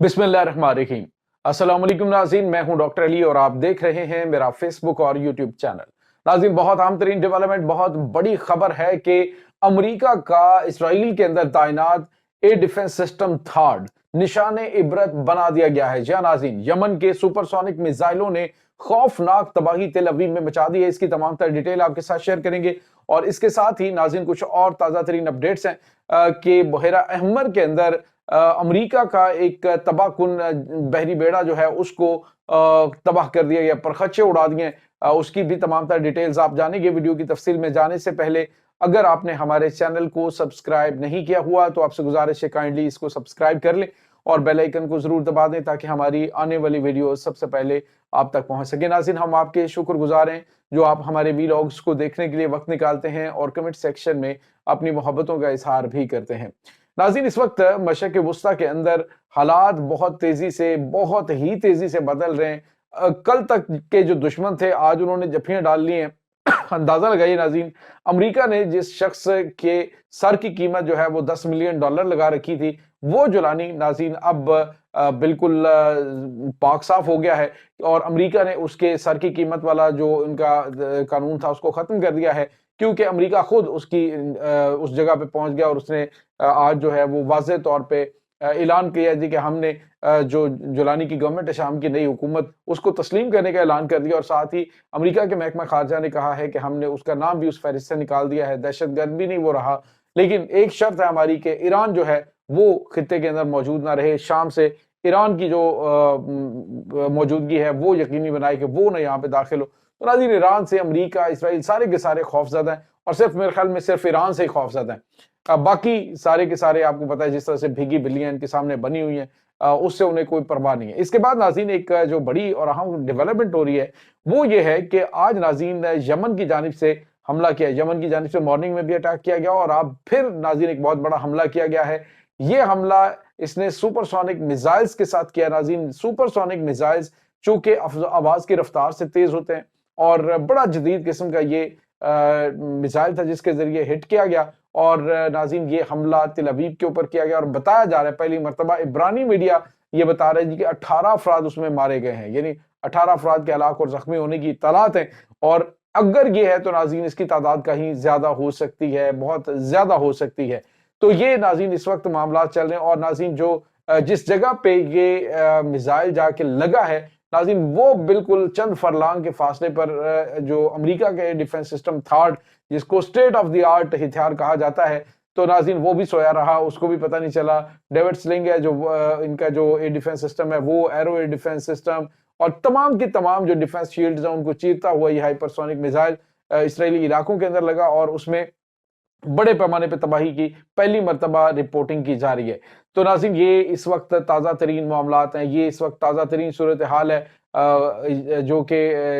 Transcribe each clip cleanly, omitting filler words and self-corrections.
बिस्मिल्लाहिर्रहमानिर्रहीम। अस्सलाम वालेकुम नाज़रीन, मैं हूं डॉक्टर अली और आप देख रहे हैं मेरा फेसबुक और यूट्यूब चैनल। नाज़रीन, बहुत अहम तरीन डेवलपमेंट, बहुत बड़ी खबर है कि अमेरिका का इसराइल के अंदर तैनात एयर डिफेंस सिस्टम थर्ड निशाने इबरत बना दिया गया है। जी हाँ नाज़रीन, यमन के सुपरसोनिक मिसाइलों ने खौफनाक तबाही तेल अवीव में मचा दी है। इसकी तमाम तर डिटेल आपके साथ शेयर करेंगे और इसके साथ ही नाज़रीन कुछ और ताज़ा तरीन अपडेट्स हैं कि बहेरा अहमर के अंदर अमेरिका का एक तबाहकुन बहरी बेड़ा जो है उसको तबाह कर दिया गया, परखच्चे उड़ा दिए। उसकी भी तमाम तर डिटेल्स आप जानेंगे। वीडियो की तफसील में जाने से पहले अगर आपने हमारे चैनल को सब्सक्राइब नहीं किया हुआ तो आपसे गुजारिश है काइंडली इसको सब्सक्राइब कर लें और बेल आइकन को जरूर दबा दें ताकि हमारी आने वाली वीडियो सबसे पहले आप तक पहुंच सके। नाज़रीन, हम आपके शुक्रगुजार हैं जो आप हमारे वीलॉग्स को देखने के लिए वक्त निकालते हैं और कमेंट सेक्शन में अपनी मोहब्बतों का इजहार भी करते हैं। नाज़रीन, इस वक्त मशरक़ वुस्ता के अंदर हालात बहुत ही तेजी से बदल रहे हैं। कल तक के जो दुश्मन थे आज उन्होंने जफियां डाल ली हैं। अंदाजा लगाइए नाज़रीन, अमेरिका ने जिस शख्स के सर की कीमत जो है वो $10 मिलियन लगा रखी थी, वो जुलानी नाज़रीन अब बिल्कुल पाक साफ हो गया है और अमेरिका ने उसके सर की कीमत वाला जो इनका कानून था उसको खत्म कर दिया है, क्योंकि अमेरिका खुद उसकी उस जगह पे पहुंच गया और उसने आज जो है वो वाज़ेह तौर पे ऐलान किया जी कि हमने जो जुलानी की गवर्नमेंट है शाम की नई हुकूमत उसको तस्लीम करने का ऐलान कर दिया और साथ ही अमेरिका के महकमा खारजा ने कहा है कि हमने उसका नाम भी उस फहरिस्त से निकाल दिया है। दहशतगर्द भी नहीं वो रहा, लेकिन एक शर्त है हमारी कि ईरान जो है वो खित्ते के अंदर मौजूद ना रहे। शाम से ईरान की जो मौजूदगी है वो यकीनी बनाए कि वो ना यहाँ पे दाखिल हो। तो नाज़रीन, ईरान से अमेरिका इसराइल सारे के सारे खौफजदा हैं और सिर्फ मेरे ख्याल में सिर्फ ईरान से ही खौफजदा हैं। बाकी सारे के सारे आपको पता है जिस तरह से भीगी बिल्लियां इनके सामने बनी हुई हैं, उससे उन्हें कोई परवाह नहीं है। इसके बाद नाज़रीन एक जो बड़ी और अहम डेवलपमेंट हो रही है वो ये है कि आज नाज़रीन यमन की जानिब से हमला किया। यमन की जानिब से मॉर्निंग में भी अटैक किया गया और अब फिर नाज़रीन एक बहुत बड़ा हमला किया गया है। ये हमला इसने सुपरसोनिक मिसाइल्स के साथ किया। नाज़रीन, सुपरसोनिक मिसाइल्स चूंकि आवाज की रफ्तार से तेज होते हैं और बड़ा जदीद किस्म का ये मिसाइल था जिसके जरिए हिट किया गया और नाज़रीन ये हमला तिल अवीव के ऊपर किया गया और बताया जा रहा है पहली मर्तबा इब्रानी मीडिया ये बता रहा है जी कि 18 अफराद उसमें मारे गए हैं, यानी 18 अफराद के हलाक और जख्मी होने की इत्तलात है। और अगर ये है तो नाज़रीन इसकी तादाद कहीं ज्यादा हो सकती है, बहुत ज्यादा हो सकती है। तो ये नाज़रीन इस वक्त मामला चल रहे हैं और नाज़रीन जो जिस जगह पे ये मिसाइल जाके लगा है नाज़रीन वो बिल्कुल चंद फरलांग के फासले पर जो अमेरिका के डिफेंस सिस्टम थर्ड जिसको स्टेट ऑफ द आर्ट हथियार कहा जाता है, तो नाज़रीन वो भी सोया रहा, उसको भी पता नहीं चला। डेविड स्लिंग है जो इनका जो एयर डिफेंस सिस्टम है वो एरो एयर डिफेंस सिस्टम और तमाम की तमाम जो डिफेंस शील्ड्स हैं उनको चीरता हुआ ये हाइपरसोनिक मिसाइल इसराइली इलाकों के अंदर लगा और उसमें बड़े पैमाने पे तबाही की पहली मर्तबा रिपोर्टिंग की जा रही है। तो नाज़रीन ये इस वक्त ताज़ा तरीन मामलात हैं, ये इस वक्त ताज़ा तरीन सूरत हाल है जो कि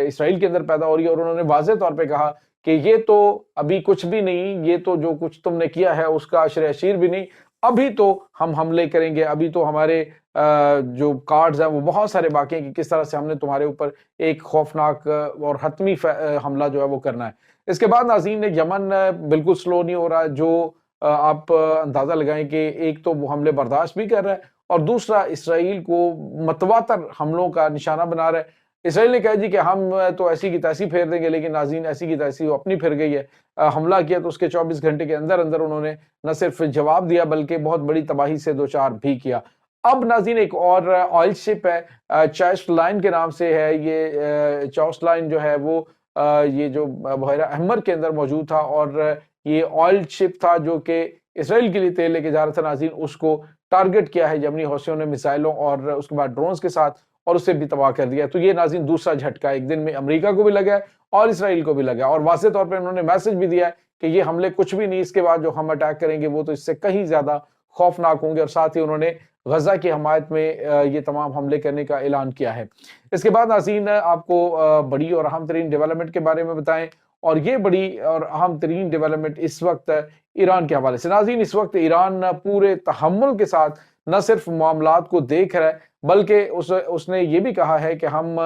इसराइल के अंदर पैदा हो रही है और उन्होंने वाज़ेह तौर पे कहा कि ये तो अभी कुछ भी नहीं, ये तो जो कुछ तुमने किया है उसका अशर अशीर भी नहीं, अभी तो हम हमले करेंगे, अभी तो हमारे जो कार्ड्स हैं वो बहुत सारे बाकी हैं कि किस तरह से हमने तुम्हारे ऊपर एक खौफनाक और हतमी हमला जो है वो करना है। इसके बाद नाज़रीन यमन बिल्कुल स्लो नहीं हो रहा, जो आप अंदाजा लगाएं कि एक तो वो हमले बर्दाश्त भी कर रहा है और दूसरा इसराइल को मतवातर हमलों का निशाना बना रहा है। इसराइल ने कहा जी कि हम तो ऐसी की तैसी फेर देंगे, लेकिन नाज़रीन ऐसी की तैसी वो अपनी फिर गई है। हमला किया तो उसके 24 घंटे के अंदर अंदर उन्होंने न सिर्फ जवाब दिया बल्कि बहुत बड़ी तबाही से दो चार भी किया। अब नाज़रीन एक और ऑयल शिप है, चॉइस लाइन के नाम से है ये। चॉइस लाइन जो है वो ये जो बहरा अहमर के अंदर मौजूद था और ये ऑयल शिप था जो कि इसराइल के लिए तेल लेके जा रहा था। नाज़रीन उसको टारगेट किया है यमनी हौसियों ने मिसाइलों और उसके बाद ड्रोन्स के साथ और उसे भी तबाह कर दिया। तो ये नाज़रीन दूसरा झटका एक दिन में अमेरिका को भी लगा है और इसराइल को भी लगा है और वाज़ेह तौर पर उन्होंने मैसेज भी दिया है कि ये हमले कुछ भी नहीं, इसके बाद जो हम अटैक करेंगे वो तो इससे कहीं ज्यादा खौफनाक होंगे और साथ ही उन्होंने गजा की हमायत में ये तमाम हमले करने का ऐलान किया है। इसके बाद नाज़रीन आपको बड़ी और अहम तरीन डेवलपमेंट के बारे में बताएं और ये बड़ी और अहम तरीन डेवलपमेंट इस वक्त ईरान के हवाले से। नाज़रीन इस वक्त ईरान पूरे तहम्मुल के साथ न सिर्फ मामलात को देख रहा है बल्कि उसने ये भी कहा है कि हम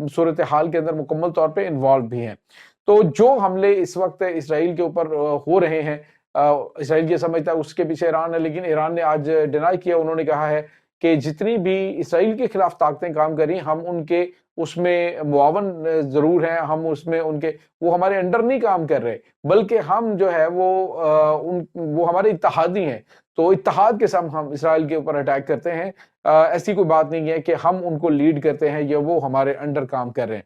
सूरत हाल के अंदर मुकम्मल तौर पे इन्वॉल्व भी हैं। तो जो हमले इस वक्त इसराइल के ऊपर हो रहे हैं, इसराइल ये समझता है उसके पीछे ईरान है, लेकिन ईरान ने आज डिनाई किया। उन्होंने कहा है کہ جتنی بھی اسرائیل کے خلاف طاقتیں کام کر رہی ہیں ہم ان کے اس میں معاون ضرور ہیں، ہم اس میں ان کے وہ ہمارے انڈر نہیں کام کر رہے، بلکہ ہم جو ہے وہ ہمارے اتحادی ہیں، تو اتحاد کے ساتھ ہم اسرائیل کے اوپر اٹیک کرتے ہیں۔ ایسی کوئی بات نہیں ہے کہ ہم ان کو لیڈ کرتے ہیں یا وہ ہمارے انڈر کام کر رہے ہیں۔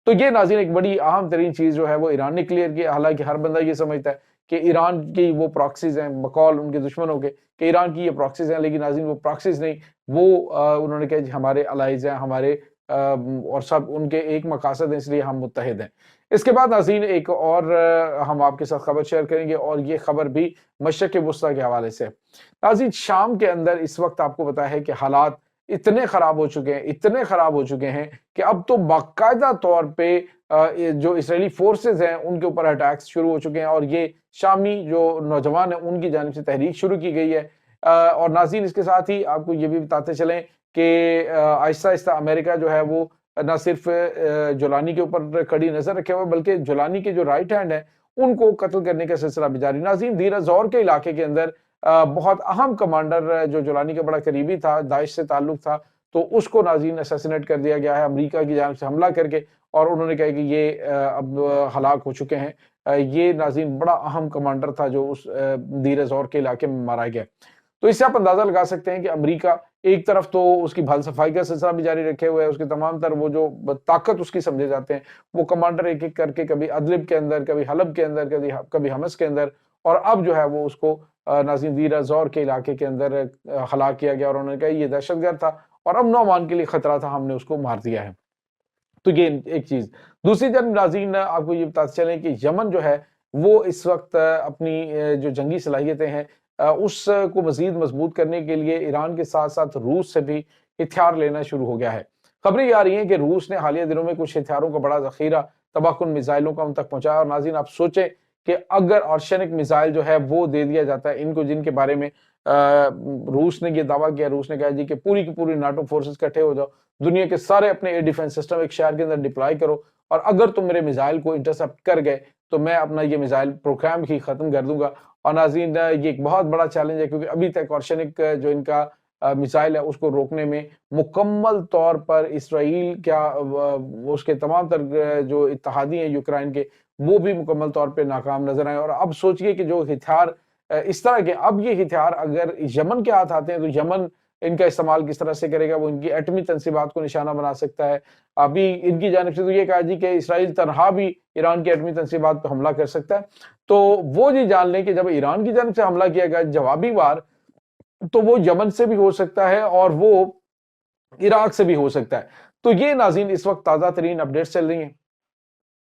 تو یہ ناظرین ایک بڑی اہم ترین چیز جو ہے وہ ایران نے کلیئر کی، حالانکہ ہر بندہ یہ سمجھتا ہے کہ ایران کی وہ پراکسیز ہیں، بقول ان کے دشمنوں کے کہ ایران کی یہ پراکسیز ہیں، لیکن ناظرین وہ پراکسیز نہیں، وہ انہوں نے کہا جی ہمارے الائز ہیں، ہمارے اور سب ان کے ایک مقاصد ہیں، اس لیے ہم متحد ہیں۔ اس کے بعد ناظرین ایک اور ہم آپ کے ساتھ خبر شیئر کریں گے، اور یہ خبر بھی مشرق وسطیٰ کے حوالے سے۔ ناظرین شام کے اندر اس وقت آپ کو پتا ہے کہ حالات اتنے خراب ہو چکے ہیں کہ اب تو باقاعدہ طور پہ جو اسرائیلی فورسز ہیں ان کے اوپر اٹیکس شروع ہو چکے ہیں، اور یہ شامی جو نوجوان ہیں ان کی جانب سے تحریک شروع کی گئی ہے۔ اور ناظرین اس کے ساتھ ہی آپ کو یہ بھی بتاتے چلیں کہ آہستہ آہستہ امریکہ جو ہے وہ نہ صرف جولانی کے اوپر کڑی نظر رکھے ہوئے، بلکہ جولانی کے جو رائٹ ہینڈ ہیں ان کو قتل کرنے کا سلسلہ بھی جاری۔ ناظرین دیر زور کے علاقے کے اندر بہت اہم کمانڈر جو جولانی کا بڑا قریبی تھا، داعش سے تعلق تھا، تو اس کو ناظرین اسیسینیٹ کر دیا گیا ہے امریکہ کی جانب سے حملہ کر کے، اور انہوں نے کہا کہ یہ اب ہلاک ہو چکے ہیں۔ یہ ناظرین بڑا اہم کمانڈر تھا جو اس دیر زور کے علاقے میں مارا گیا۔ تو اس سے آپ اندازہ لگا سکتے ہیں کہ امریکہ ایک طرف تو اس کی بھال صفائی کا سلسلہ بھی جاری رکھے ہوئے ہے، اس کے تمام تر وہ جو طاقت اس کی سمجھے جاتے ہیں وہ کمانڈر ایک ایک کر کے کبھی ادلب کے اندر، کبھی حلب کے اندر، کبھی حمص کے اندر، اور اب جو ہے وہ اس کو ناظرین دیر زور کے علاقے کے اندر ہلاک کیا گیا، اور انہوں نے کہا یہ دہشت گرد تھا اور امن و امان کے لیے خطرہ تھا، ہم نے اس کو مار دیا ہے۔ تو یہ ایک چیز۔ دوسری جانب ناظرین آپ کو یہ بتاتے چلیں کہ یمن جو ہے وہ اس وقت اپنی جو جنگی صلاحیتیں ہیں اس کو مزید مضبوط کرنے کے لیے ایران کے ساتھ ساتھ روس سے بھی ہتھیار لینا شروع ہو گیا ہے۔ خبریں یہ آ رہی ہیں کہ روس نے حالیہ دنوں میں کچھ ہتھیاروں کا بڑا ذخیرہ تباہ کن میزائلوں کا ان تک پہنچایا، اور ناظرین آپ سوچیں کہ اگر آرشینک میزائل جو ہے وہ دے دیا جاتا ہے ان کو، جن کے بارے میں روس نے یہ دعویٰ کیا، روس نے کہا جی کہ پوری کی پوری ناٹو فورسز کٹھے ہو جاؤ، دنیا کے سارے اپنے ایئر ڈیفنس سسٹم ایک شہر کے اندر ڈپلائی کرو، اور اگر تم میرے میزائل کو انٹرسپٹ کر گئے تو میں اپنا یہ میزائل پروگرام ہی ختم کر دوں گا۔ اور ناظرین یہ ایک بہت بڑا چیلنج ہے، کیونکہ ابھی تک آرشینک جو ان کا میزائل ہے اس کو روکنے میں مکمل طور پر اسرائیل کیا اس کے تمام تر جو اتحادی ہیں یوکرائن کے وہ بھی مکمل طور پہ ناکام نظر آئے۔ اور اب سوچئے کہ جو ہتھیار اس طرح کے، اب یہ ہتھیار اگر یمن کے ہاتھ آتے ہیں تو یمن ان کا استعمال کس طرح سے کرے گا، وہ ان کی ایٹمی تنصیبات کو نشانہ بنا سکتا ہے۔ ابھی ان کی جانب سے تو یہ کہا جی کہ اسرائیل تنہا بھی ایران کی ایٹمی تنصیبات پہ حملہ کر سکتا ہے، تو وہ جی جان لیں کہ جب ایران کی جانب سے حملہ کیا گیا جوابی وار، تو وہ یمن سے بھی ہو سکتا ہے اور وہ عراق سے بھی ہو سکتا ہے۔ تو یہ ناظرین اس وقت تازہ ترین اپڈیٹس چل رہی ہیں۔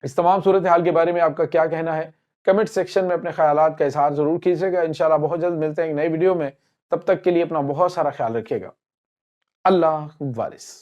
اس تمام صورتحال کے بارے میں آپ کا کیا کہنا ہے؟ کمنٹ سیکشن میں اپنے خیالات کا اظہار ضرور کیجیے گا۔ انشاءاللہ بہت جلد ملتے ہیں ایک نئی ویڈیو میں، تب تک کے لیے اپنا بہت سارا خیال رکھیے گا۔ اللہ وارث۔